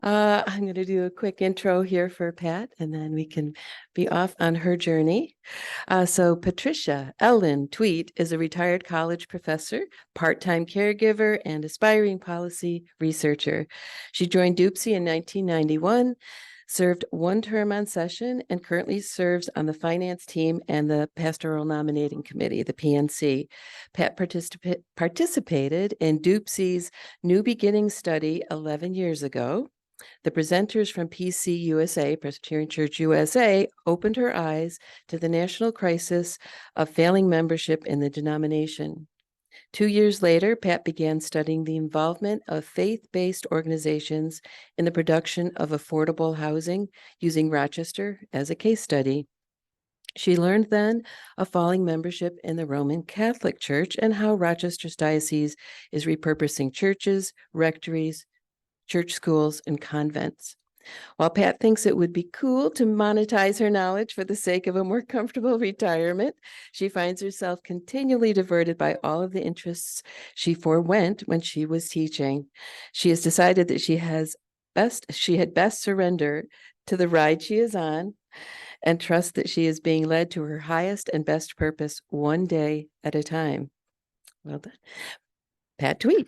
I'm going to do a quick intro here for Pat, and then we can be off on her journey. So, Patricia Ellen Tweet is a retired college professor, part-time caregiver, and aspiring policy researcher. She joined DUPSI in 1991, served one term on session, and currently serves on the finance team and the Pastoral Nominating Committee, the PNC. Pat participated in DUPSI's New Beginnings study 11 years ago. The presenters from PCUSA, Presbyterian Church USA, opened her eyes to the national crisis of failing membership in the denomination. 2 years later, Pat began studying the involvement of faith-based organizations in the production of affordable housing, using Rochester as a case study. She learned then of falling membership in the Roman Catholic Church and how Rochester's diocese is repurposing churches, rectories, church schools, and convents. While Pat thinks it would be cool to monetize her knowledge for the sake of a more comfortable retirement, she finds herself continually diverted by all of the interests she forewent when she was teaching. She has decided that she had best surrender to the ride she is on and trust that she is being led to her highest and best purpose one day at a time. Well done. Pat Tweet.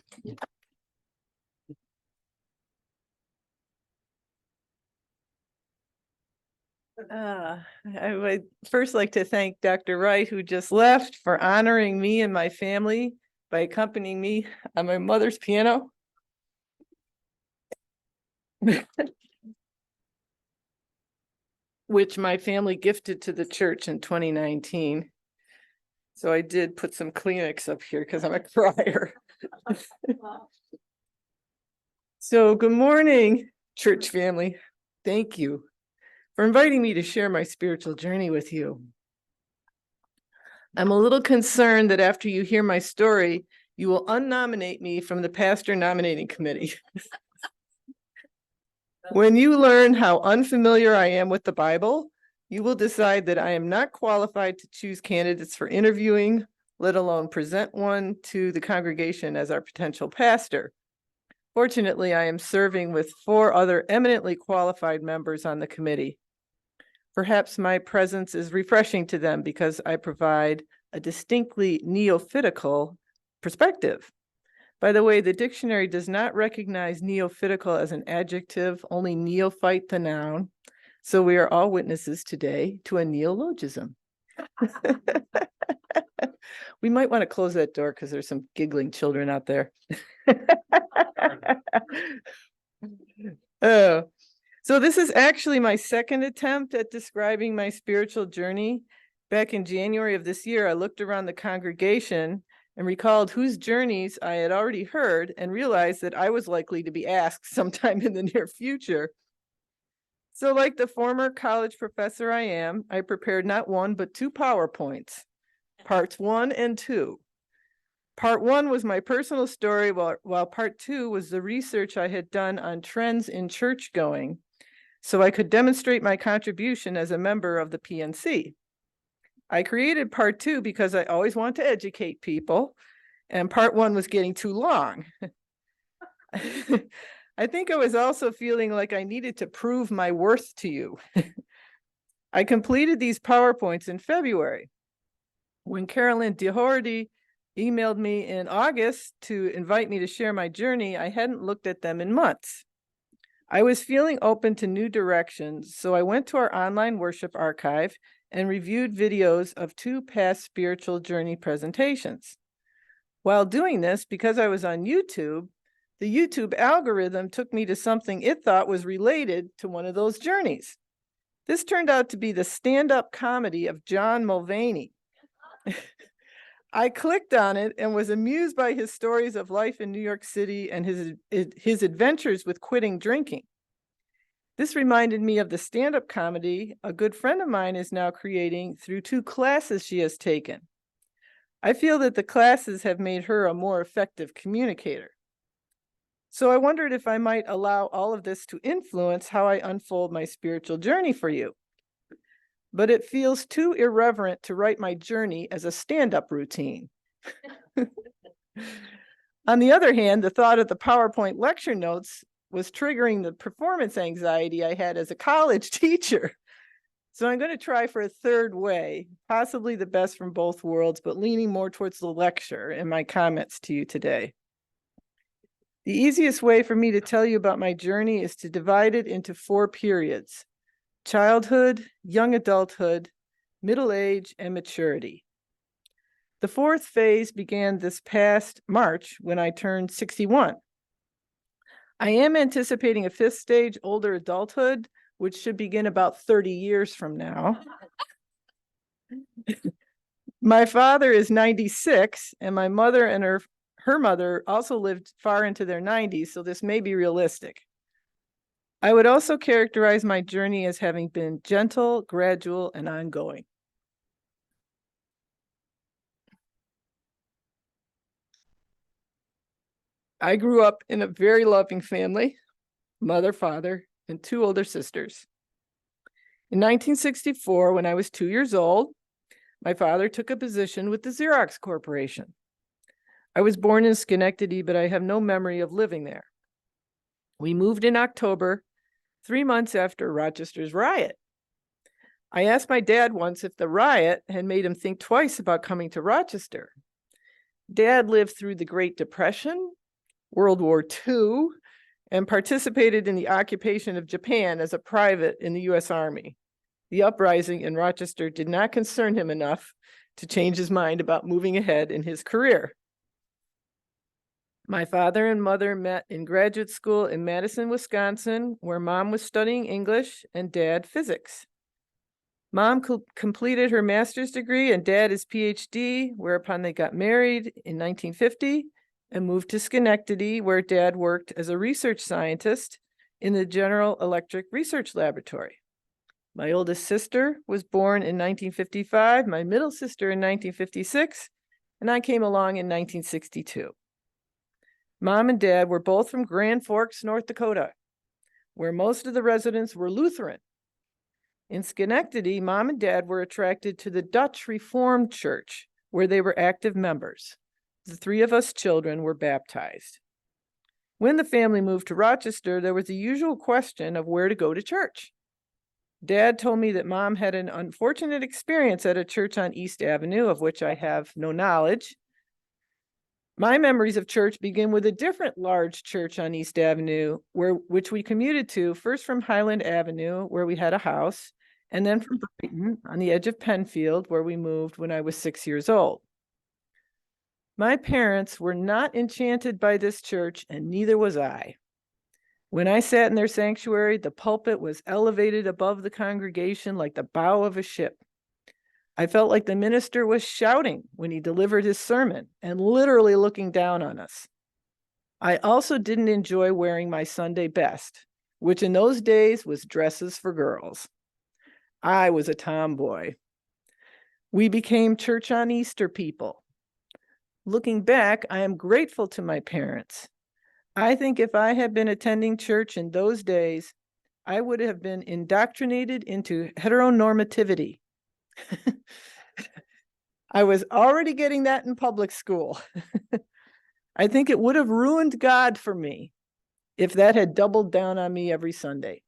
I would first like to thank Dr. Wright, who just left, for honoring me and my family by accompanying me on my mother's piano. Which my family gifted to the church in 2019. So I did put some Kleenex up here because I'm a crier. So good morning, church family. Thank you for inviting me to share my spiritual journey with you. I'm a little concerned that after you hear my story, you will unnominate me from the pastor nominating committee. When you learn how unfamiliar I am with the Bible, you will decide that I am not qualified to choose candidates for interviewing, let alone present one to the congregation as our potential pastor. Fortunately, I am serving with 4 other eminently qualified members on the committee. Perhaps my presence is refreshing to them because I provide a distinctly neophitical perspective. By the way, the dictionary does not recognize neophitical as an adjective, only neophyte the noun. So we are all witnesses today to a neologism. We might want to close that door because there's some giggling children out there. So this is actually my second attempt at describing my spiritual journey. Back in January of this year, I looked around the congregation and recalled whose journeys I had already heard and realized that I was likely to be asked sometime in the near future. So like the former college professor I am, I prepared not 1, but 2 PowerPoints, parts 1 and 2. Part 1 was my personal story, while part 2 was the research I had done on trends in church going, so I could demonstrate my contribution as a member of the PNC. I created part 2 because I always want to educate people, and part 1 was getting too long. I think I was also feeling like I needed to prove my worth to you. I completed these PowerPoints in February. When Carolyn DeHordy emailed me in August to invite me to share my journey, I hadn't looked at them in months. I was feeling open to new directions, so I went to our online worship archive and reviewed videos of 2 past spiritual journey presentations. While doing this, because I was on YouTube, the YouTube algorithm took me to something it thought was related to one of those journeys. This turned out to be the stand-up comedy of John Mulvaney. I clicked on it and was amused by his stories of life in New York City and his adventures with quitting drinking. This reminded me of the stand-up comedy a good friend of mine is now creating through 2 classes she has taken. I feel that the classes have made her a more effective communicator. So I wondered if I might allow all of this to influence how I unfold my spiritual journey for you. But it feels too irreverent to write my journey as a stand-up routine. On the other hand, the thought of the PowerPoint lecture notes was triggering the performance anxiety I had as a college teacher. So I'm going to try for a third way, possibly the best from both worlds, but leaning more towards the lecture in my comments to you today. The easiest way for me to tell you about my journey is to divide it into 4 periods: childhood, young adulthood, middle age, and maturity. The 4th phase began this past March when I turned 61. I am anticipating a 5th stage, older adulthood, which should begin about 30 years from now. My father is 96, and my mother and her mother also lived far into their 90s, so this may be realistic. I would also characterize my journey as having been gentle, gradual, and ongoing. I grew up in a very loving family, mother, father, and 2 older sisters. In 1964, when I was 2 years old, my father took a position with the Xerox Corporation. I was born in Schenectady, but I have no memory of living there. We moved in October, 3 months after Rochester's riot. I asked my dad once if the riot had made him think twice about coming to Rochester. Dad lived through the Great Depression, World War II, and participated in the occupation of Japan as a private in the U.S. Army. The uprising in Rochester did not concern him enough to change his mind about moving ahead in his career. My father and mother met in graduate school in Madison, Wisconsin, where mom was studying English and dad physics. Mom completed her master's degree and dad his PhD, whereupon they got married in 1950 and moved to Schenectady, where dad worked as a research scientist in the General Electric Research Laboratory. My oldest sister was born in 1955, my middle sister in 1956, and I came along in 1962. Mom and dad were both from Grand Forks, North Dakota, where most of the residents were Lutheran. In Schenectady, mom and dad were attracted to the Dutch Reformed Church, where they were active members. The 3 of us children were baptized. When the family moved to Rochester, there was the usual question of where to go to church. Dad told me that mom had an unfortunate experience at a church on East Avenue, of which I have no knowledge. My memories of church begin with a different large church on East Avenue, which we commuted to, first from Highland Avenue, where we had a house, and then from Brighton on the edge of Penfield, where we moved when I was 6 years old. My parents were not enchanted by this church, and neither was I. When I sat in their sanctuary, the pulpit was elevated above the congregation like the bow of a ship. I felt like the minister was shouting when he delivered his sermon and literally looking down on us. I also didn't enjoy wearing my Sunday best, which in those days was dresses for girls. I was a tomboy. We became church on Easter people. Looking back, I am grateful to my parents. I think if I had been attending church in those days, I would have been indoctrinated into heteronormativity. I was already getting that in public school. I think it would have ruined God for me if that had doubled down on me every Sunday.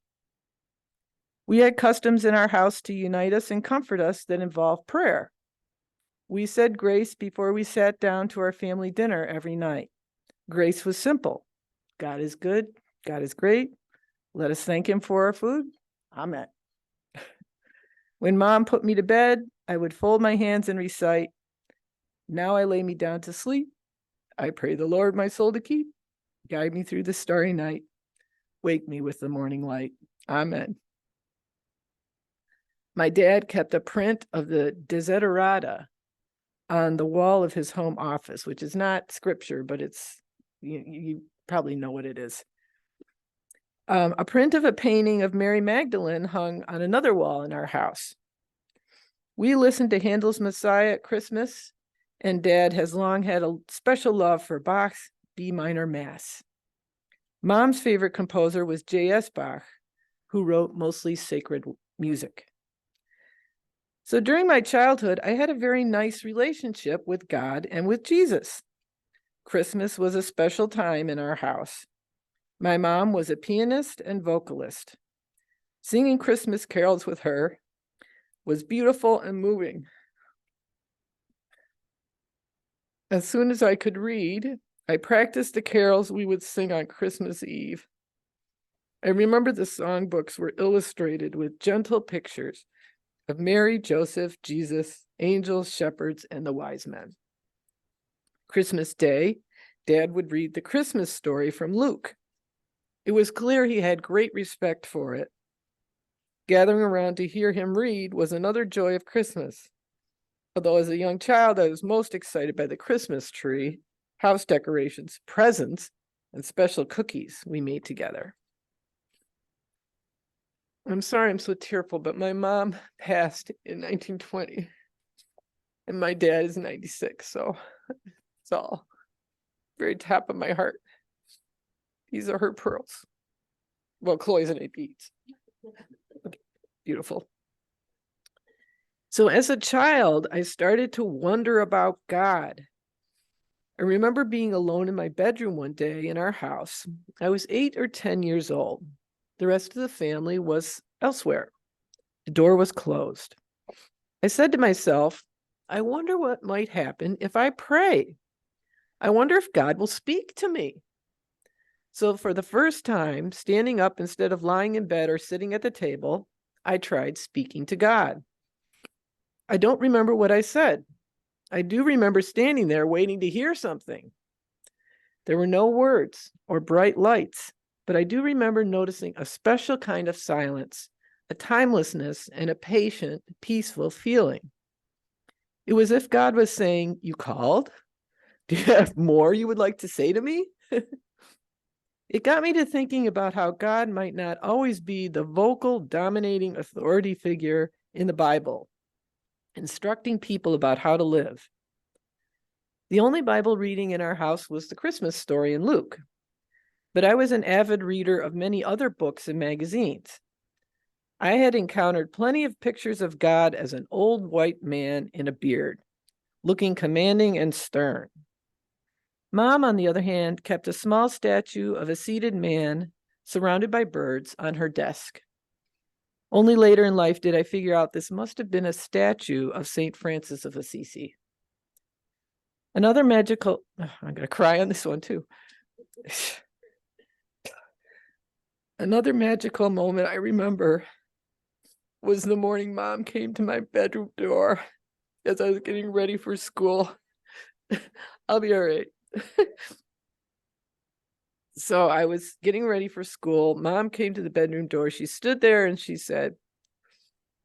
We had customs in our house to unite us and comfort us that involved prayer. We said grace before we sat down to our family dinner every night. Grace was simple. God is good. God is great. Let us thank him for our food. Amen. When mom put me to bed, I would fold my hands and recite, "Now I lay me down to sleep. I pray the Lord my soul to keep. Guide me through the starry night. Wake me with the morning light. Amen." My dad kept a print of the Desiderata on the wall of his home office, which is not scripture, but it's, you probably know what it is. A print of a painting of Mary Magdalene hung on another wall in our house. We listened to Handel's Messiah at Christmas, and Dad has long had a special love for Bach's B minor Mass. Mom's favorite composer was J.S. Bach, who wrote mostly sacred music. So during my childhood, I had a very nice relationship with God and with Jesus. Christmas was a special time in our house. My mom was a pianist and vocalist. Singing Christmas carols with her was beautiful and moving. As soon as I could read, I practiced the carols we would sing on Christmas Eve. I remember the songbooks were illustrated with gentle pictures of Mary, Joseph, Jesus, angels, shepherds, and the wise men. Christmas Day, Dad would read the Christmas story from Luke. It was clear he had great respect for it. Gathering around to hear him read was another joy of Christmas. Although as a young child, I was most excited by the Christmas tree, house decorations, presents, and special cookies we made together. I'm sorry I'm so tearful, but my mom passed in 1920, and my dad is 96, so it's all very top of my heart. These are her pearls. Well, cloisonné beads. Beautiful. So as a child, I started to wonder about God. I remember being alone in my bedroom one day in our house. I was 8 or 10 years old. The rest of the family was elsewhere. The door was closed. I said to myself, I wonder what might happen if I pray. I wonder if God will speak to me. So for the first time, standing up instead of lying in bed or sitting at the table, I tried speaking to God. I don't remember what I said. I do remember standing there waiting to hear something. There were no words or bright lights, but I do remember noticing a special kind of silence, a timelessness, and a patient, peaceful feeling. It was as if God was saying, "You called? Do you have more you would like to say to me?" It got me to thinking about how God might not always be the vocal, dominating authority figure in the Bible, instructing people about how to live. The only Bible reading in our house was the Christmas story in Luke, but I was an avid reader of many other books and magazines. I had encountered plenty of pictures of God as an old white man in a beard, looking commanding and stern. Mom, on the other hand, kept a small statue of a seated man surrounded by birds on her desk. Only later in life did I figure out this must have been a statue of St. Francis of Assisi. Another magical, I'm going to cry on this one too. Another magical moment I remember was the morning Mom came to my bedroom door as I was getting ready for school. I'll be all right. So I was getting ready for school. Mom came to the bedroom door. She stood there and she said,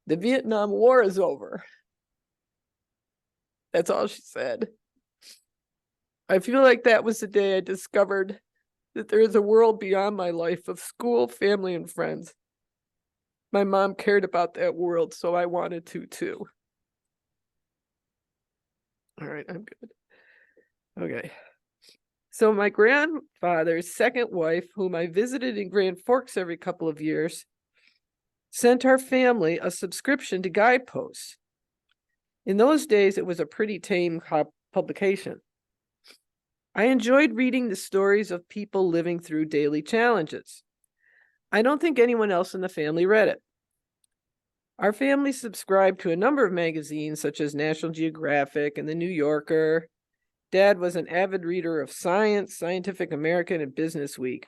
"The Vietnam War is over." That's all she said. I feel like that was the day I discovered that there is a world beyond my life of school, family, and friends. My mom cared about that world, so I wanted to too. All right, I'm good. Okay. So my grandfather's second wife, whom I visited in Grand Forks every couple of years, sent our family a subscription to Guideposts. In those days, it was a pretty tame publication. I enjoyed reading the stories of people living through daily challenges. I don't think anyone else in the family read it. Our family subscribed to a number of magazines such as National Geographic and The New Yorker. Dad was an avid reader of Science, Scientific American, and Business Week.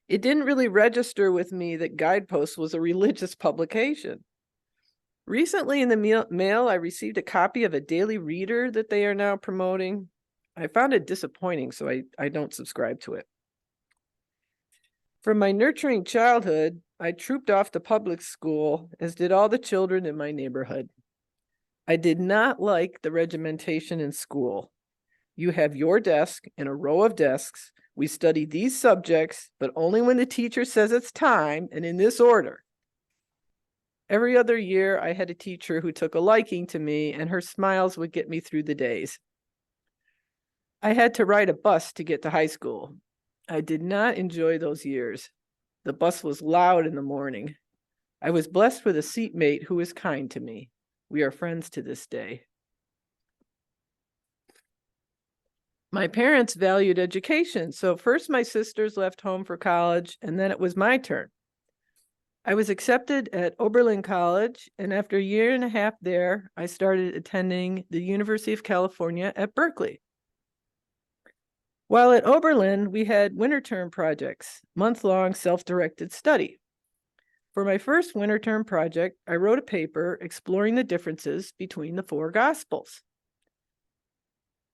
It didn't really register with me that Guideposts was a religious publication. Recently in the mail, I received a copy of a daily reader that they are now promoting. I found it disappointing, so I don't subscribe to it. From my nurturing childhood, I trooped off to public school, as did all the children in my neighborhood. I did not like the regimentation in school. You have your desk and a row of desks. We study these subjects, but only when the teacher says it's time and in this order. Every other year, I had a teacher who took a liking to me, and her smiles would get me through the days. I had to ride a bus to get to high school. I did not enjoy those years. The bus was loud in the morning. I was blessed with a seatmate who was kind to me. We are friends to this day. My parents valued education, so first my sisters left home for college, and then it was my turn. I was accepted at Oberlin College, and after a year and a half there, I started attending the University of California at Berkeley. While at Oberlin, we had winter term projects, month-long self-directed study. For my first winter term project, I wrote a paper exploring the differences between the four Gospels.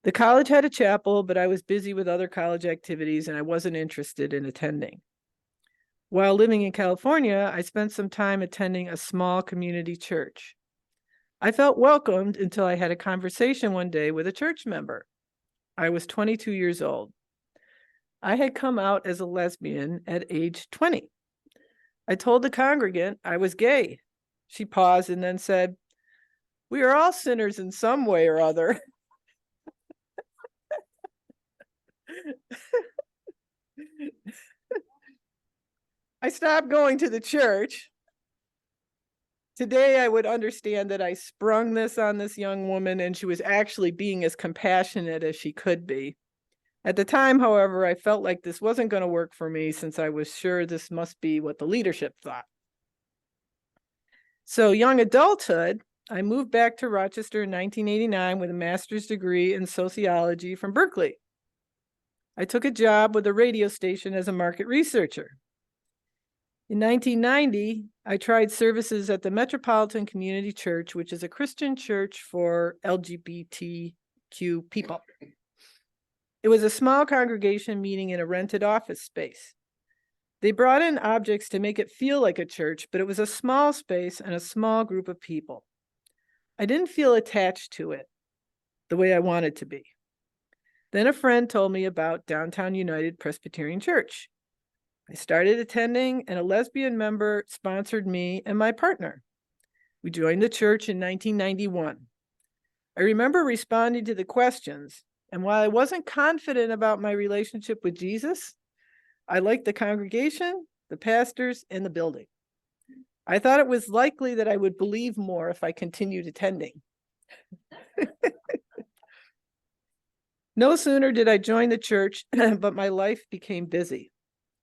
The college had a chapel, but I was busy with other college activities and I wasn't interested in attending. While living in California, I spent some time attending a small community church. I felt welcomed until I had a conversation one day with a church member. I was 22 years old. I had come out as a lesbian at age 20. I told the congregant I was gay. She paused and then said, "We are all sinners in some way or other." I stopped going to the church. Today, I would understand that I sprung this on this young woman and she was actually being as compassionate as she could be. At the time, however, I felt like this wasn't going to work for me since I was sure this must be what the leadership thought. So young adulthood, I moved back to Rochester in 1989 with a master's degree in sociology from Berkeley. I took a job with a radio station as a market researcher. In 1990, I tried services at the Metropolitan Community Church, which is a Christian church for LGBTQ people. It was a small congregation meeting in a rented office space. They brought in objects to make it feel like a church, but it was a small space and a small group of people. I didn't feel attached to it the way I wanted to be. Then a friend told me about Downtown United Presbyterian Church. I started attending, and a lesbian member sponsored me and my partner. We joined the church in 1991. I remember responding to the questions, and while I wasn't confident about my relationship with Jesus, I liked the congregation, the pastors, and the building. I thought it was likely that I would believe more if I continued attending. No sooner did I join the church, but my life became busy.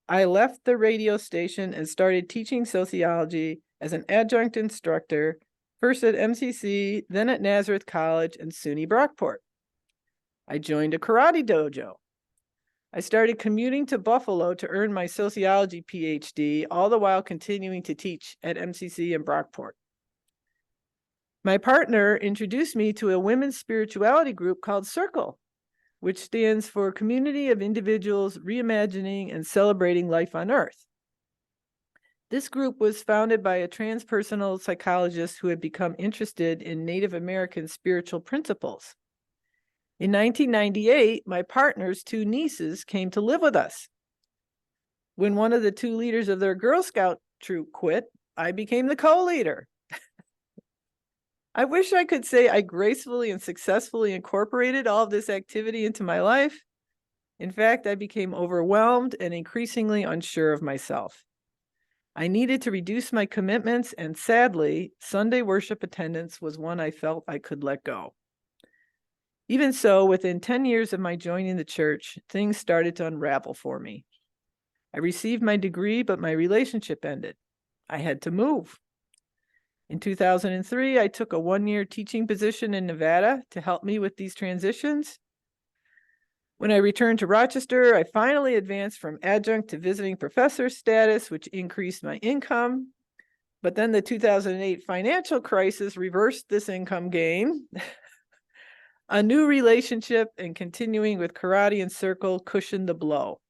I left the radio station and started teaching sociology as an adjunct instructor, first at MCC, then at Nazareth College and SUNY Brockport. I joined a karate dojo. I started commuting to Buffalo to earn my sociology PhD, all the while continuing to teach at MCC and Brockport. My partner introduced me to a women's spirituality group called Circle, which stands for Community of Individuals Reimagining and Celebrating Life on Earth. This group was founded by a transpersonal psychologist who had become interested in Native American spiritual principles. In 1998, my partner's two nieces came to live with us. When one of the two leaders of their Girl Scout troop quit, I became the co-leader. I wish I could say I gracefully and successfully incorporated all of this activity into my life. In fact, I became overwhelmed and increasingly unsure of myself. I needed to reduce my commitments, and sadly, Sunday worship attendance was one I felt I could let go. Even so, within 10 years of my joining the church, things started to unravel for me. I received my degree, but my relationship ended. I had to move. In 2003, I took a one-year teaching position in Nevada to help me with these transitions. When I returned to Rochester, I finally advanced from adjunct to visiting professor status, which increased my income. But then the 2008 financial crisis reversed this income gain. A new relationship and continuing with karate and Circle cushioned the blow.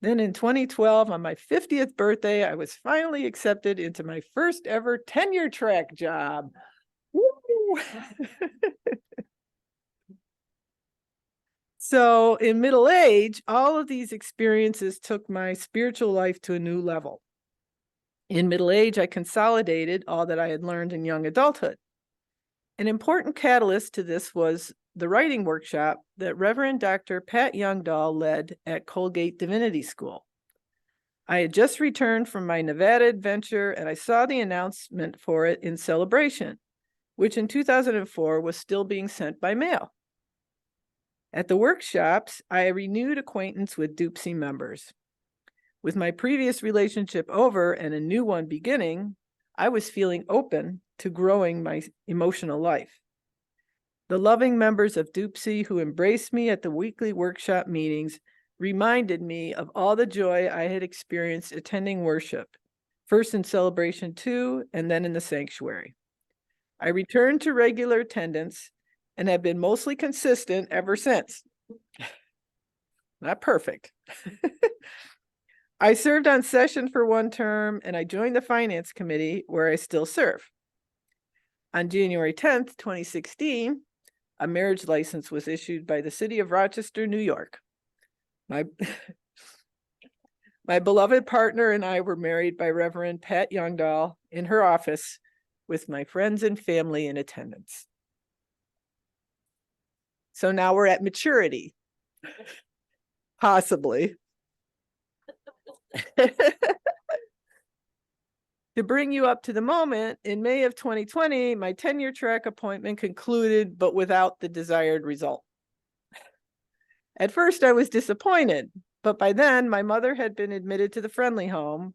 Then in 2012, on my 50th birthday, I was finally accepted into my first ever tenure track job. Woo! So in middle age, all of these experiences took my spiritual life to a new level. In middle age, I consolidated all that I had learned in young adulthood. An important catalyst to this was the writing workshop that Reverend Dr. Pat Youngdahl led at Colgate Divinity School. I had just returned from my Nevada adventure and I saw the announcement for it in Celebration, which in 2004 was still being sent by mail. At the workshops, I renewed acquaintance with DUPSI members. With my previous relationship over and a new one beginning, I was feeling open to growing my emotional life. The loving members of DUPSI who embraced me at the weekly workshop meetings reminded me of all the joy I had experienced attending worship, first in Celebration 2 and then in the sanctuary. I returned to regular attendance and have been mostly consistent ever since. Not perfect. I served on session for one term and I joined the finance committee where I still serve. On January 10th, 2016, a marriage license was issued by the city of Rochester, New York. My beloved partner and I were married by Reverend Pat Youngdahl in her office with my friends and family in attendance. So now we're at maturity. Possibly. To bring you up to the moment, in May of 2020, my tenure track appointment concluded, but without the desired result. At first, I was disappointed, but by then, my mother had been admitted to the Friendly Home,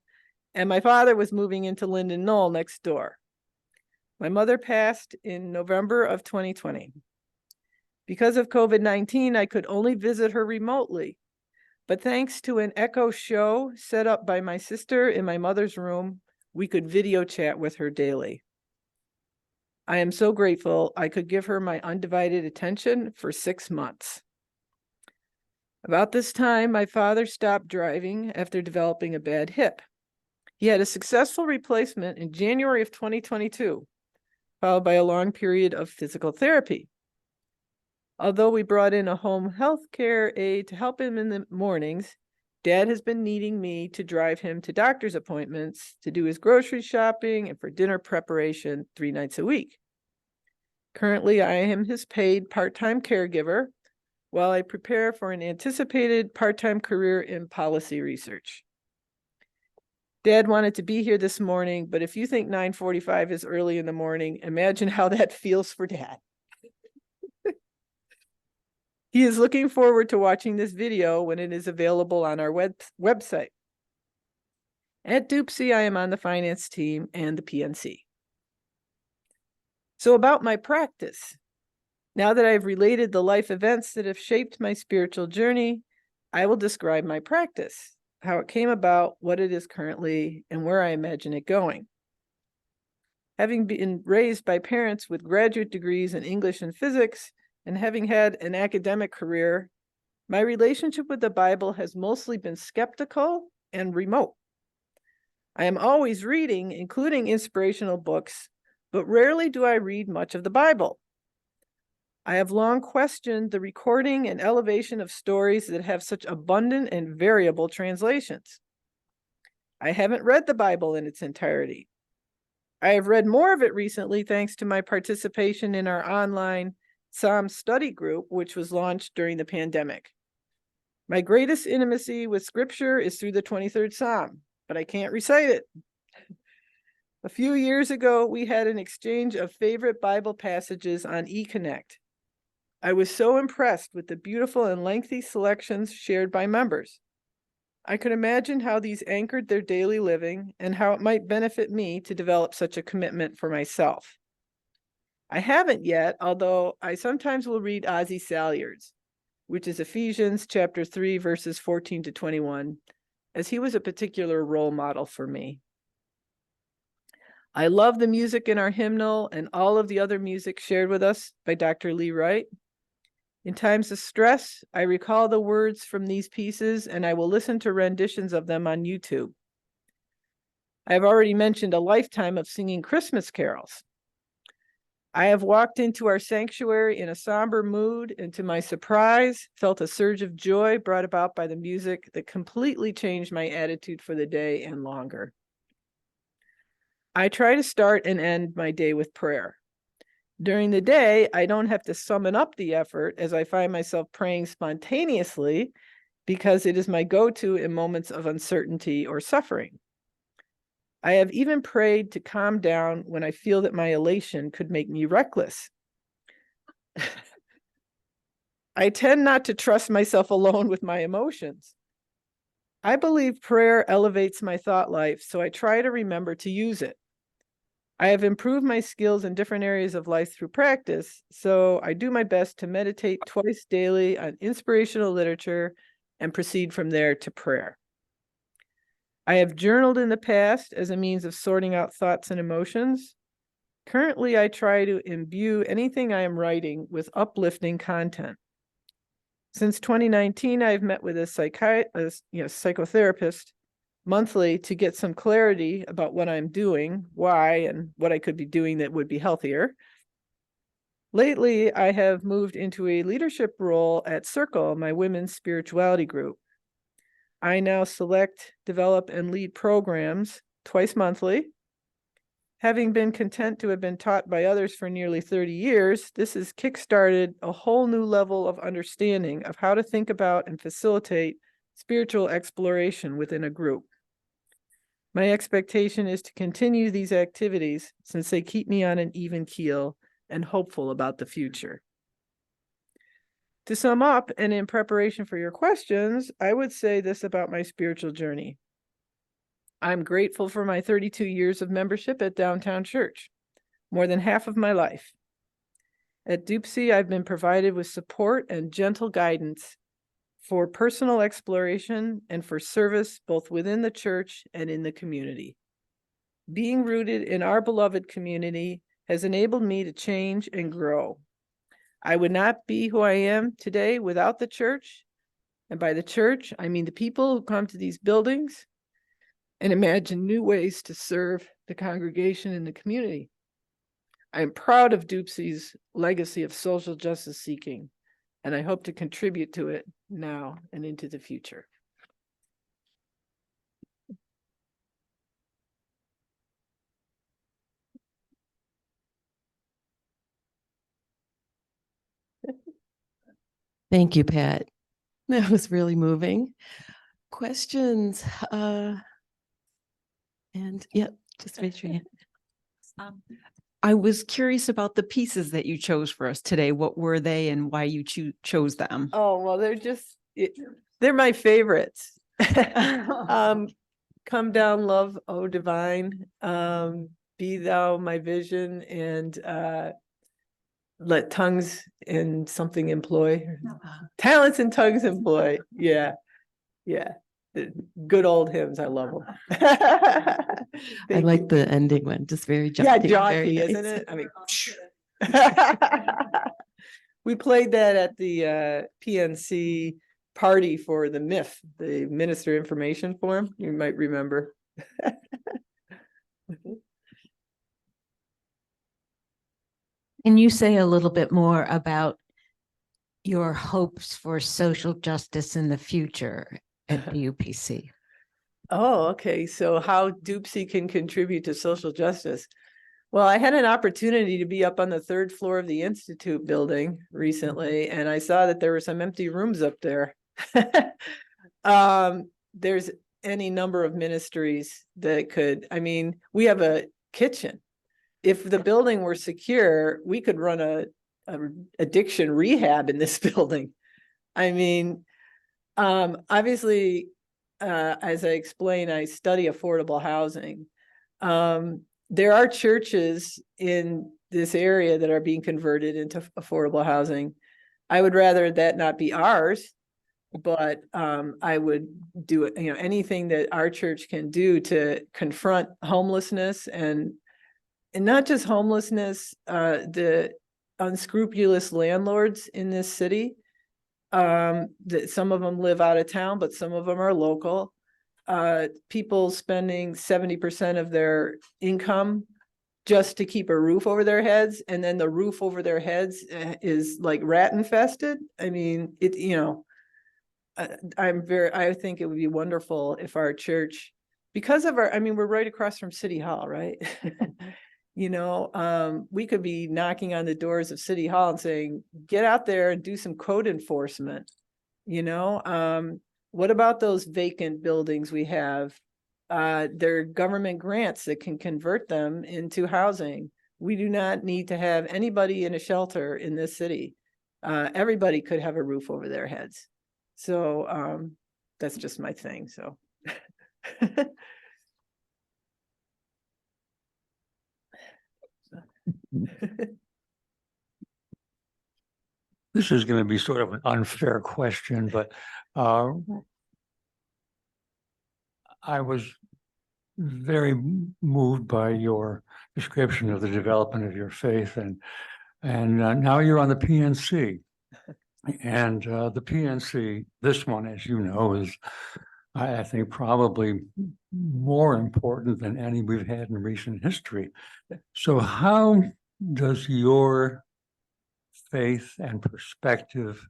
and my father was moving into Linden Knoll next door. My mother passed in November of 2020. Because of COVID-19, I could only visit her remotely. But thanks to an Echo show set up by my sister in my mother's room, we could video chat with her daily. I am so grateful I could give her my undivided attention for 6 months. About this time, my father stopped driving after developing a bad hip. He had a successful replacement in January of 2022, followed by a long period of physical therapy. Although we brought in a home health care aide to help him in the mornings, Dad has been needing me to drive him to doctor's appointments, to do his grocery shopping, and for dinner preparation 3 nights a week. Currently, I am his paid part-time caregiver while I prepare for an anticipated part-time career in policy research. Dad wanted to be here this morning, but if you think 9:45 is early in the morning, imagine how that feels for Dad. He is looking forward to watching this video when it is available on our website. At DUPSI, I am on the finance team and the PNC. So about my practice. Now that I've related the life events that have shaped my spiritual journey, I will describe my practice, how it came about, what it is currently, and where I imagine it going. Having been raised by parents with graduate degrees in English and physics, and having had an academic career, my relationship with the Bible has mostly been skeptical and remote. I am always reading, including inspirational books, but rarely do I read much of the Bible. I have long questioned the recording and elevation of stories that have such abundant and variable translations. I haven't read the Bible in its entirety. I have read more of it recently thanks to my participation in our online Psalm study group, which was launched during the pandemic. My greatest intimacy with scripture is through the 23rd Psalm, but I can't recite it. A few years ago, we had an exchange of favorite Bible passages on eConnect. I was so impressed with the beautiful and lengthy selections shared by members. I could imagine how these anchored their daily living and how it might benefit me to develop such a commitment for myself. I haven't yet, although I sometimes will read Ozzie Salyard's, which is Ephesians chapter 3, verses 14 to 21, as he was a particular role model for me. I love the music in our hymnal and all of the other music shared with us by Dr. Lee Wright. In times of stress, I recall the words from these pieces and I will listen to renditions of them on YouTube. I have already mentioned a lifetime of singing Christmas carols. I have walked into our sanctuary in a somber mood and to my surprise, felt a surge of joy brought about by the music that completely changed my attitude for the day and longer. I try to start and end my day with prayer. During the day, I don't have to summon up the effort as I find myself praying spontaneously because it is my go-to in moments of uncertainty or suffering. I have even prayed to calm down when I feel that my elation could make me reckless. I tend not to trust myself alone with my emotions. I believe prayer elevates my thought life, so I try to remember to use it. I have improved my skills in different areas of life through practice, so I do my best to meditate twice daily on inspirational literature and proceed from there to prayer. I have journaled in the past as a means of sorting out thoughts and emotions. Currently, I try to imbue anything I am writing with uplifting content. Since 2019, I've met with a psychotherapist monthly to get some clarity about what I'm doing, why, and what I could be doing that would be healthier. Lately, I have moved into a leadership role at Circle, my women's spirituality group. I now select, develop, and lead programs twice monthly. Having been content to have been taught by others for nearly 30 years, this has kickstarted a whole new level of understanding of how to think about and facilitate spiritual exploration within a group. My expectation is to continue these activities since they keep me on an even keel and hopeful about the future. To sum up, and in preparation for your questions, I would say this about my spiritual journey. I'm grateful for my 32 years of membership at Downtown Church, more than half of my life. At DUPC, I've been provided with support and gentle guidance for personal exploration and for service both within the church and in the community. Being rooted in our beloved community has enabled me to change and grow. I would not be who I am today without the church. And by the church, I mean the people who come to these buildings and imagine new ways to serve the congregation and the community. I am proud of DUPC's legacy of social justice seeking, and I hope to contribute to it now and into the future. Thank you, Pat. That was really moving. Questions? And yep, just raise your hand. I was curious about the pieces that you chose for us today. What were they and why you chose them? Oh, well, they're my favorites. Come down, love, oh divine. Be thou my vision, and let tongues and something employ. Talents and tongues employ. Yeah. The good old hymns. I love them. I like the ending one, just very jaunty. Jaunty, very isn't nice. it? I mean, we played that at the PNC party for the MIF, the Minister Information Forum. You might remember. Can you say a little bit more about your hopes for social justice in the future at DUPC? Oh, okay. So how DUPC can contribute to social justice? Well, I had an opportunity to be up on the third floor of the Institute building recently, and I saw that there were some empty rooms up there. There's any number of ministries that could, I mean, we have a kitchen. If the building were secure, we could run a addiction rehab in this building. I mean, obviously, as I explained, I study affordable housing. There are churches in this area that are being converted into affordable housing. I would rather that not be ours, but I would do it, anything that our church can do to confront homelessness and not just homelessness, the unscrupulous landlords in this city. That some of them live out of town, but some of them are local. People spending 70% of their income just to keep a roof over their heads, and then the roof over their heads is like rat infested. I mean, I think it would be wonderful if our church, because of we're right across from City Hall, right? We could be knocking on the doors of City Hall and saying, get out there and do some code enforcement. What about those vacant buildings we have? There are government grants that can convert them into housing. We do not need to have anybody in a shelter in this city. everybody could have a roof over their heads. So that's just my thing. So. This is going to be sort of an unfair question, but I was very moved by your description of the development of your faith, and now you're on the PNC, and the PNC, this one, as you know, is I think probably more important than any we've had in recent history. So how does your faith and perspective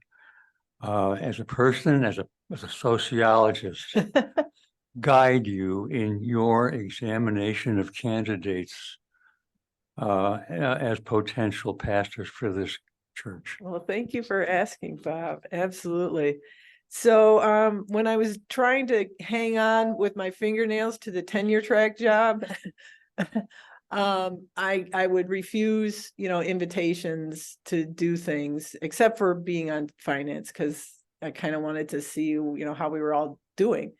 as a person, as a sociologist, guide you in your examination of candidates as potential pastors for this church? Well, thank you for asking, Bob. Absolutely. So when I was trying to hang on with my fingernails to the tenure track job, I would refuse, invitations to do things except for being on finance, because I kind of wanted to see, how we were all doing.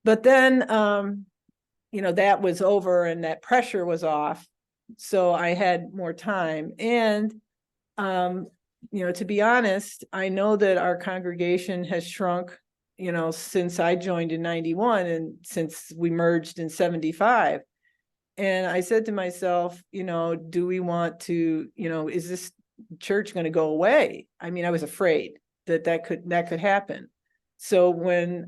But then, that was over and that pressure was off. So I had more time. And, to be honest, I know that our congregation has shrunk, since I joined in 91 and since we merged in 75. And I said to myself, do we want to, is this church going to go away? I mean, I was afraid that could happen. So when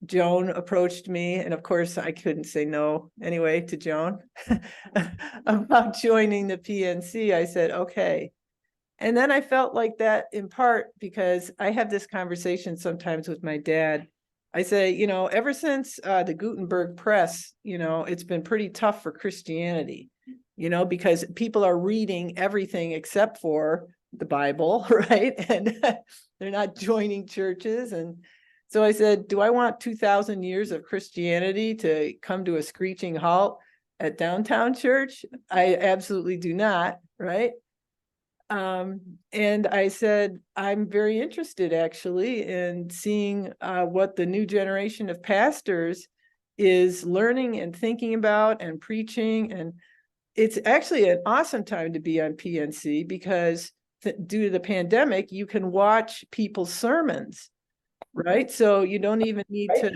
Joan approached me, and of course I couldn't say no anyway to Joan about joining the PNC, I said, okay. And then I felt like that in part because I have this conversation sometimes with my dad. I say, ever since the Gutenberg press, it's been pretty tough for Christianity, because people are reading everything except for the Bible, right? And they're not joining churches. And so I said, do I want 2,000 years of Christianity to come to a screeching halt at Downtown Church? I absolutely do not, right? And I said, I'm very interested actually in seeing what the new generation of pastors is learning and thinking about and preaching. And it's actually an awesome time to be on PNC because due to the pandemic, you can watch people's sermons, right? So you don't even need to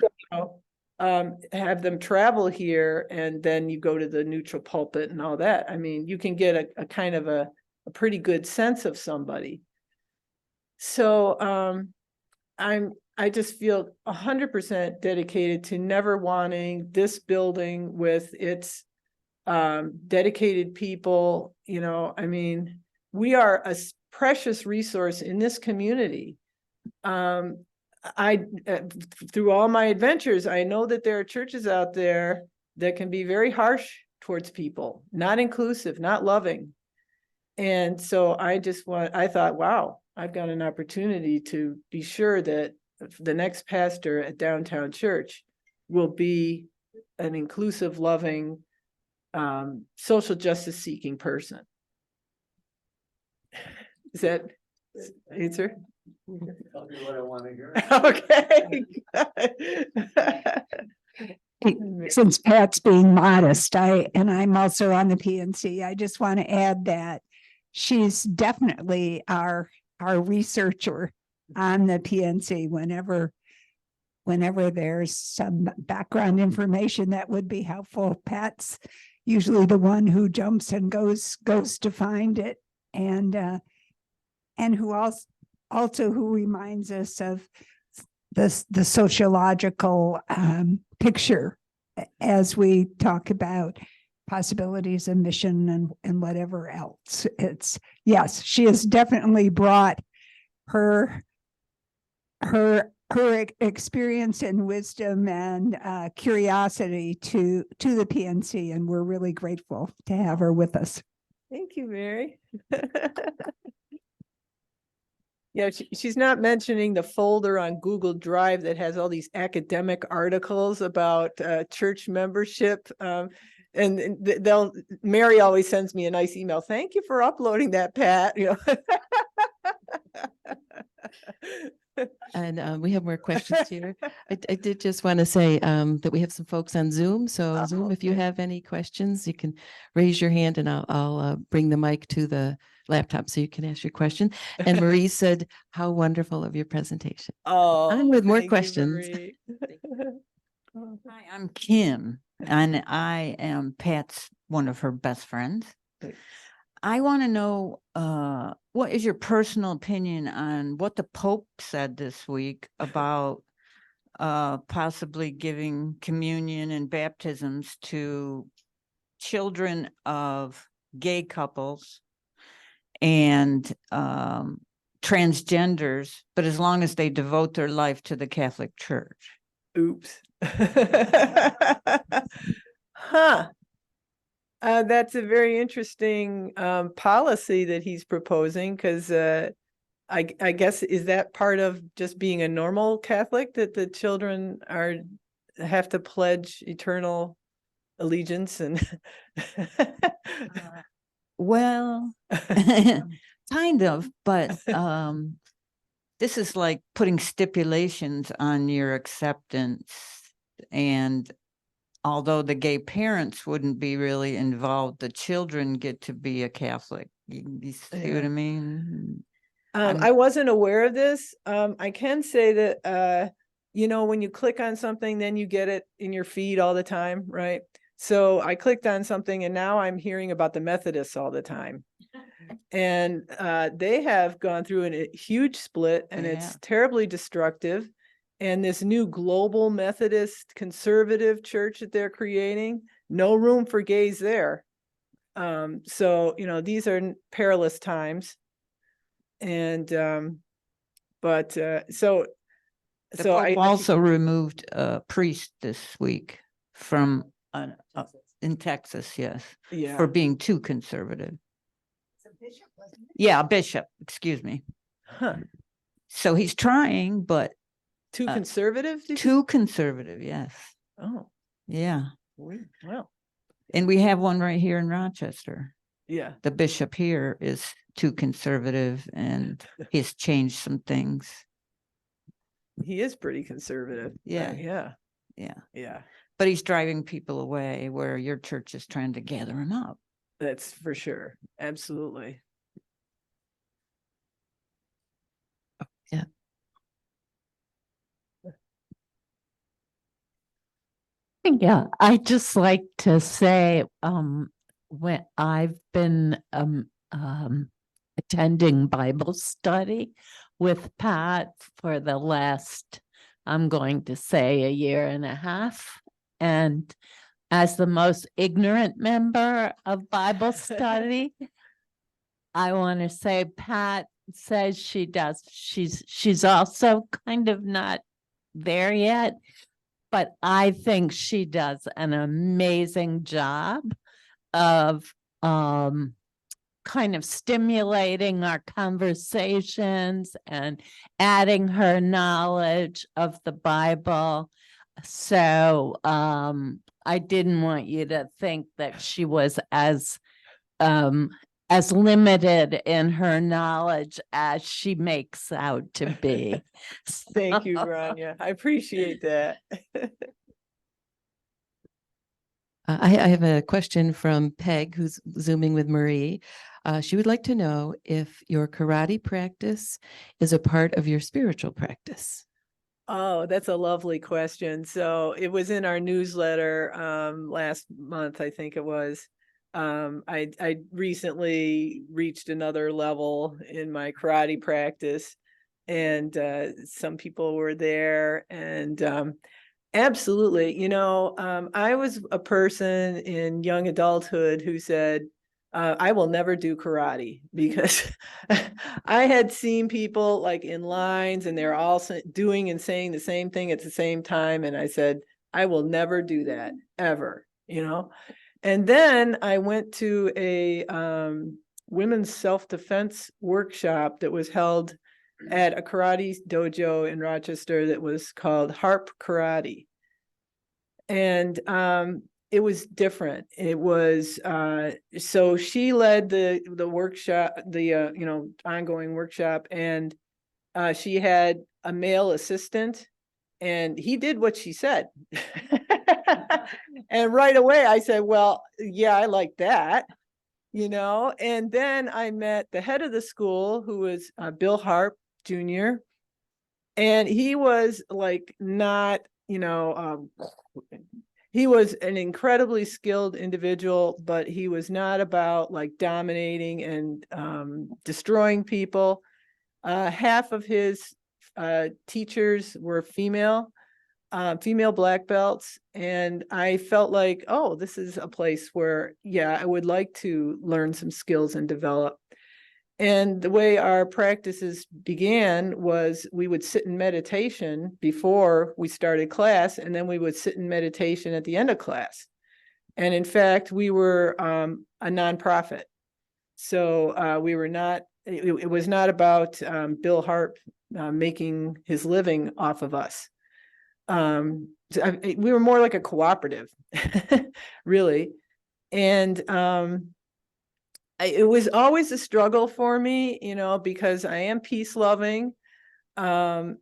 have them travel here and then you go to the neutral pulpit and all that. I mean, you can get a kind of a pretty good sense of somebody. So I just feel 100% dedicated to never wanting this building with its dedicated people. I mean, we are a precious resource in this community. Through all my adventures, I know that there are churches out there that can be very harsh towards people, not inclusive, not loving. And so I thought, wow, I've got an opportunity to be sure that the next pastor at Downtown Church will be an inclusive, loving, social justice seeking person. Is that answer? Tell me what I want to hear. Okay. Since Pat's being modest, I'm also on the PNC. I just want to add that she's definitely our researcher on the PNC. Whenever there's some background information that would be helpful, Pat's usually the one who jumps and goes to find it, and who also who reminds us of the sociological picture as we talk about possibilities of mission and whatever else. Yes, she has definitely brought her experience and wisdom and curiosity to the PNC, and we're really grateful to have her with us. Thank you, Mary. Yeah, she's not mentioning the folder on Google Drive that has all these academic articles about church membership. and Mary always sends me a nice email. Thank you for uploading that, Pat, you know. And we have more questions here. I did just want to say that we have some folks on Zoom. So Zoom, if you okay. have any questions, you can raise your hand and I'll bring the mic to the laptop so you can ask your question. And Marie said, how wonderful of your presentation. Oh, On with more thank you, questions. Marie. Hi, I'm Kim, and I am Pat's one of her best friends. Thanks. I want to know, what is your personal opinion on what the Pope said this week about possibly giving communion and baptisms to children of gay couples and transgenders, but as long as they devote their life to the Catholic Church? Oops. Huh. That's a very interesting policy that he's proposing, because I guess, is that part of just being a normal Catholic, that the children have to pledge eternal allegiance and Well, kind of, but this is like putting stipulations on your acceptance. And although the gay parents wouldn't be really involved, the children get to be a Catholic. You see what Yeah. I mean? I wasn't aware of this. I can say that, you know, when you click on something, then you get it in your feed all the time, right? So I clicked on something and now I'm hearing about the Methodists all the time. And they have gone through a huge split, and Yeah. it's terribly destructive. And this new global Methodist conservative church that they're creating, no room for gays there. So, you know, these are perilous times. And but so The so Pope also removed a priest this week from in Texas, yes, yeah. for being too conservative. Yeah, a bishop, excuse me. Huh. So he's trying, but Too conservative? did you- too conservative, yes. Oh, Yeah. well, And we have one right here in Rochester. yeah. The bishop here is too conservative and he's changed some things. He is pretty conservative. Yeah. Yeah. Yeah. Yeah. But he's driving people away where your church is trying to gather them up. That's for sure. Absolutely. Yeah, I just like to say, when I've been attending Bible study with Pat for the last, I'm going to say, a year and a half. And as the most ignorant member of Bible study, I want to say Pat says she does. She's also kind of not there yet, but I think she does an amazing job of kind of stimulating our conversations and adding her knowledge of the Bible. So I didn't want you to think that she was as limited in her knowledge as she makes out to be. Thank you, Grania. I appreciate that. I have a question from Peg, who's Zooming with Marie. She would like to know if your karate practice is a part of your spiritual practice. Oh, that's a lovely question. So it was in our newsletter last month, I think it was. I recently reached another level in my karate practice, and some people were there, and absolutely, you know, I was a person in young adulthood who said, I will never do karate, because I had seen people like in lines and they're all doing and saying the same thing at the same time. And I said, I will never do that ever, you know? And then I went to a women's self-defense workshop that was held at a karate dojo in Rochester that was called Harp Karate. And it was different. It was, so she led the workshop, the ongoing workshop, and she had a male assistant, and he did what she said. And right away I said, well, yeah, I like that, and then I met the head of the school, who was Bill Harp Jr. And he was like not, he was an incredibly skilled individual, but he was not about like dominating and destroying people. Half of his teachers were female black belts. And I felt like, oh, this is a place where, yeah, I would like to learn some skills and develop. And the way our practices began was we would sit in meditation before we started class, and then we would sit in meditation at the end of class. And in fact, we were a nonprofit. So we were not, it was not about Bill Harp making his living off of us. We were more like a cooperative, really. And it was always a struggle for me, because I am peace loving. So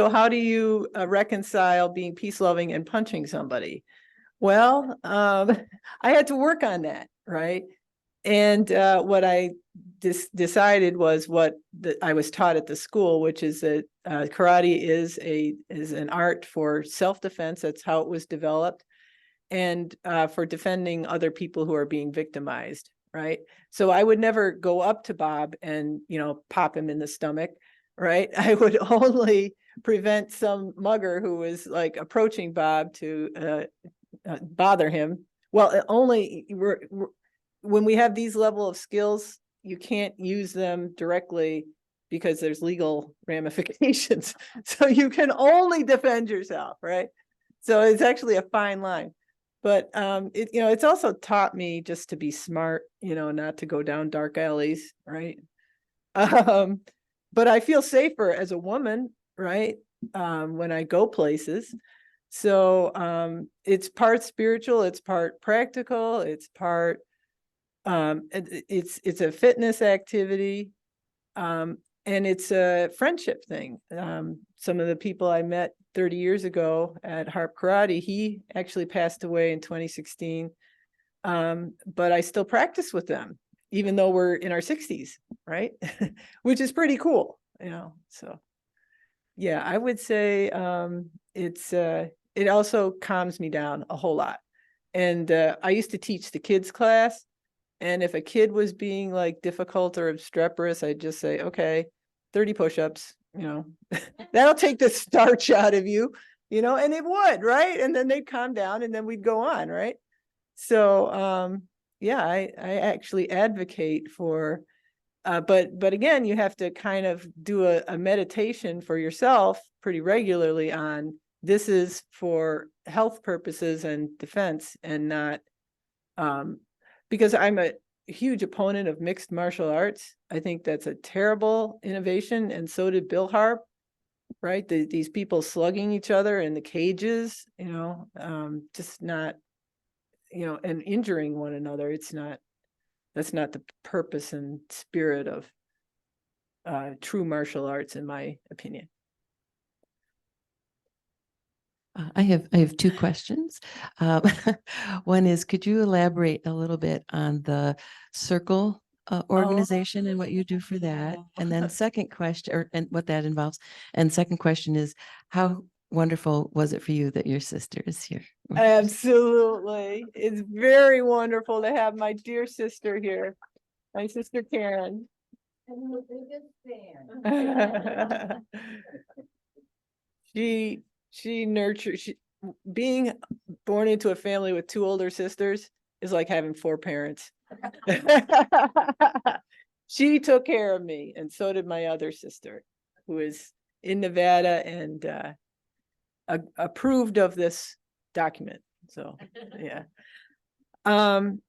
how do you reconcile being peace loving and punching somebody? Well, I had to work on that, right? And what I decided was what I was taught at the school, which is that karate is an art for self-defense. That's how it was developed, and for defending other people who are being victimized, right? So I would never go up to Bob and pop him in the stomach, right? I would only prevent some mugger who was like approaching Bob to bother him. Well, only when we have these level of skills, you can't use them directly because there's legal ramifications. So you can only defend yourself, right? So it's actually a fine line. But it's also taught me just to be smart, not to go down dark alleys, right? But I feel safer as a woman, right? When I go places. So it's part spiritual, it's part practical, it's part it's a fitness activity, and it's a friendship thing. Some of the people I met 30 years ago at Harp Karate, he actually passed away in 2016, but I still practice with them, even though we're in our 60s, right? Which is pretty cool, so yeah, I would say it also calms me down a whole lot. And I used to teach the kids class. And if a kid was being like difficult or obstreperous, I'd just say, okay, 30 push-ups, that'll take the starch out of you, and it would, right? And then they'd calm down and then we'd go on, right? So, yeah, I actually advocate for, but again, you have to kind of do a meditation for yourself pretty regularly on this is for health purposes and defense, and not, because I'm a huge opponent of mixed martial arts. I think that's a terrible innovation, and so did Bill Harp, right? These people slugging each other in the cages, just not, and injuring one another. That's not the purpose and spirit of true martial arts, in my opinion. I have two questions. One is, could you elaborate a little bit on the Circle organization and what you do for that? And then second question, and what that involves. And second question is, how wonderful was it for you that your sister is here? Absolutely. It's very wonderful to have my dear sister here, my sister Karen. I'm the biggest fan. Being born into a family with two older sisters is like having four parents. She took care of me, and so did my other sister, who is in Nevada and approved of this document. So yeah.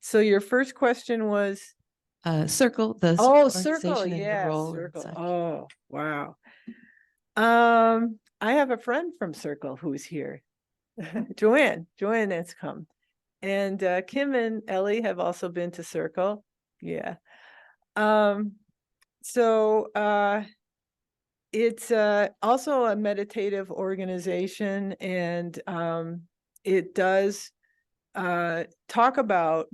So your first question was Circle, the Circle, organization and your yeah, role and Circle. such. Oh, wow. I have a friend from Circle who's here. Joanne has come. And Kim and Ellie have also been to Circle. Yeah. So it's also a meditative organization, and it does talk about,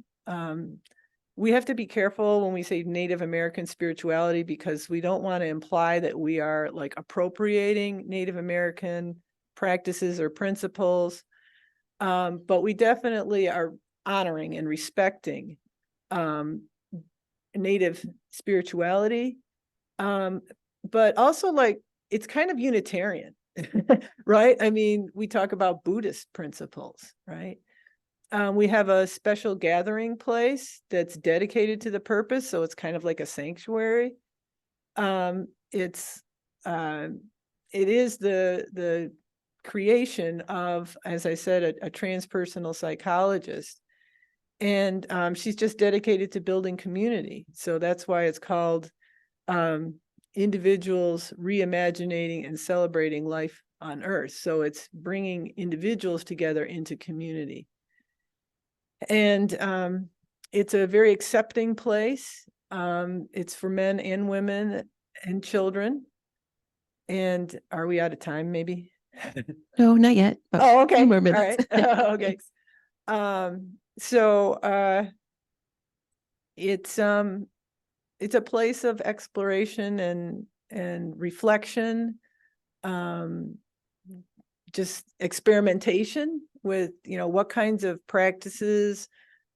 we have to be careful when we say Native American spirituality, because we don't want to imply that we are like appropriating Native American practices or principles. But we definitely are honoring and respecting Native spirituality. But also, like, it's kind of Unitarian, right? I mean, we talk about Buddhist principles, right? We have a special gathering place that's dedicated to the purpose, so it's kind of like a sanctuary. It is the creation of, as I said, a transpersonal psychologist. And she's just dedicated to building community. So that's why it's called Individuals Reimagining and Celebrating Life on Earth. So it's bringing individuals together into community. And it's a very accepting place. It's for men and women and children. And are we out of time, maybe? No, not yet. but Oh, a okay. few more All minutes. right. Okay. So it's a place of exploration and reflection, just experimentation with, what kinds of practices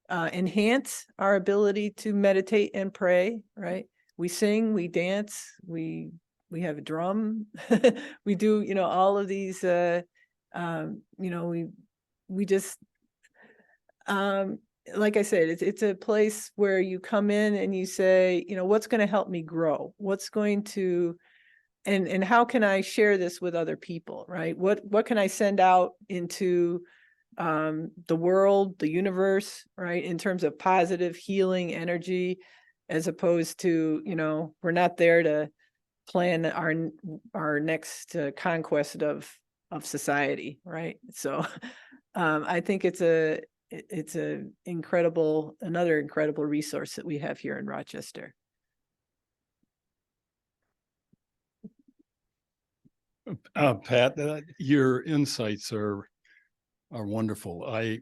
enhance our ability to meditate and pray, right? We sing, we dance, we have a drum, we do, all of these, we just, like I said, it's a place where you come in and you say, what's going to help me grow? What's going to, and how can I share this with other people, right? What can I send out into the world, the universe, right? In terms of positive healing energy, as opposed to, we're not there to plan our next conquest of society, right? So I think it's another incredible resource that we have here in Rochester. Pat, your insights are wonderful.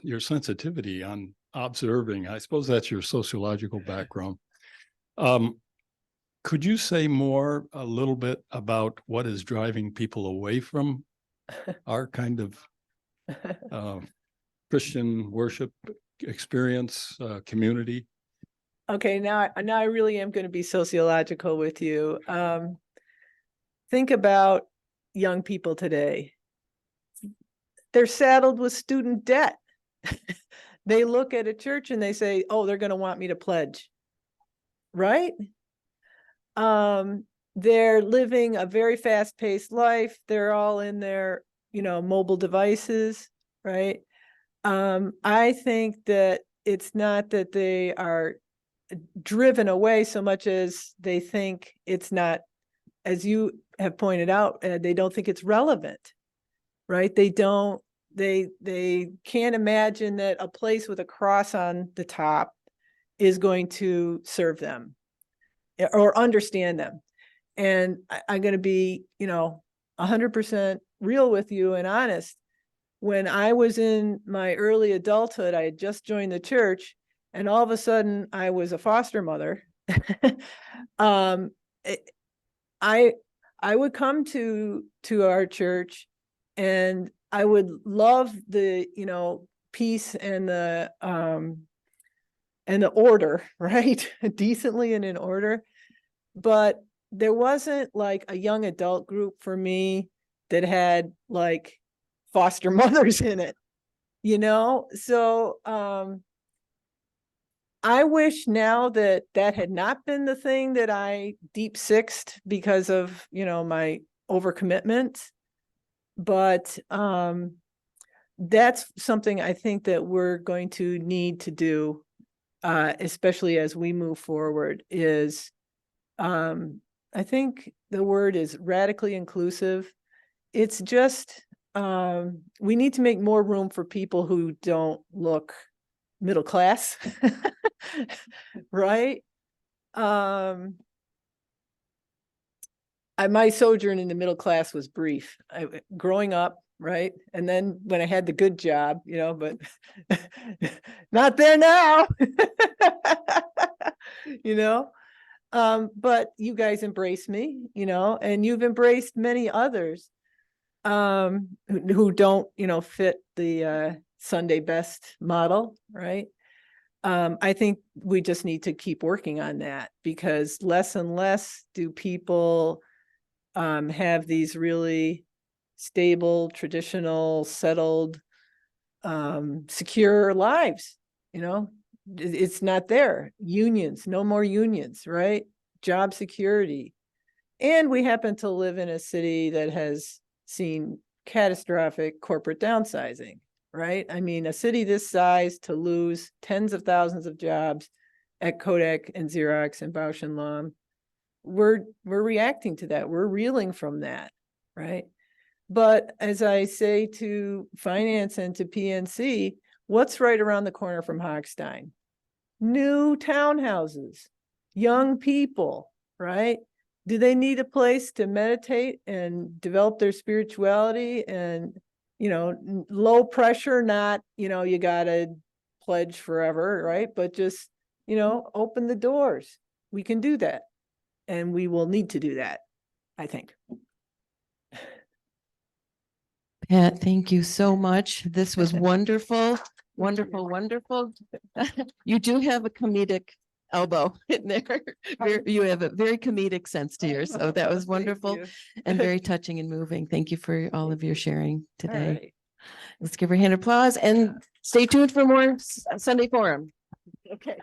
Your sensitivity on observing, I suppose that's your sociological background. Could you say a little bit about what is driving people away from our kind of Christian worship experience, community? Okay, now I really am going to be sociological with you. Think about young people today. They're saddled with student debt. They look at a church and they say, oh, they're going to want me to pledge, right? They're living a very fast-paced life. They're all in their, mobile devices, right? I think that it's not that they are driven away so much as they think it's not, as you have pointed out, they don't think it's relevant, right? They can't imagine that a place with a cross on the top is going to serve them or understand them. And I'm going to be, 100% real with you and honest. When I was in my early adulthood, I had just joined the church, and all of a sudden I was a foster mother. I would come to our church, and I would love the, peace and the order, right? Decently and in order. But there wasn't like a young adult group for me that had like foster mothers in it, So I wish now that had not been the thing that I deep sixed because of, my overcommitment. But that's something I think that we're going to need to do, especially as we move forward, is I think the word is radically inclusive. It's just we need to make more room for people who don't look middle class. Right? My sojourn in the middle class was brief. Growing up, right? And then when I had the good job, but not there now. But you guys embrace me, and you've embraced many others who don't, fit the Sunday best model, right? I think we just need to keep working on that, because less and less do people have these really stable, traditional, settled, secure lives. It's not there. Unions, no more unions, right? Job security. And we happen to live in a city that has seen catastrophic corporate downsizing, right? I mean, a city this size to lose tens of thousands of jobs at Kodak and Xerox and Bausch and Lomb, we're reacting to that. We're reeling from that, right? But as I say to finance and to PNC, what's right around the corner from Hochstein? New townhouses, young people, right? Do they need a place to meditate and develop their spirituality and, low pressure, not, you gotta pledge forever, right? But just, open the doors. We can do that. And we will need to do that, I think. Pat, thank you so much. This was wonderful, wonderful, wonderful. You do have a comedic elbow in there. You have a very comedic sense to yours. So that was Thank wonderful you. and very touching and moving. Thank you for all of your sharing All today. right. Let's give her a hand of applause and stay tuned for more Sunday Forum. Okay.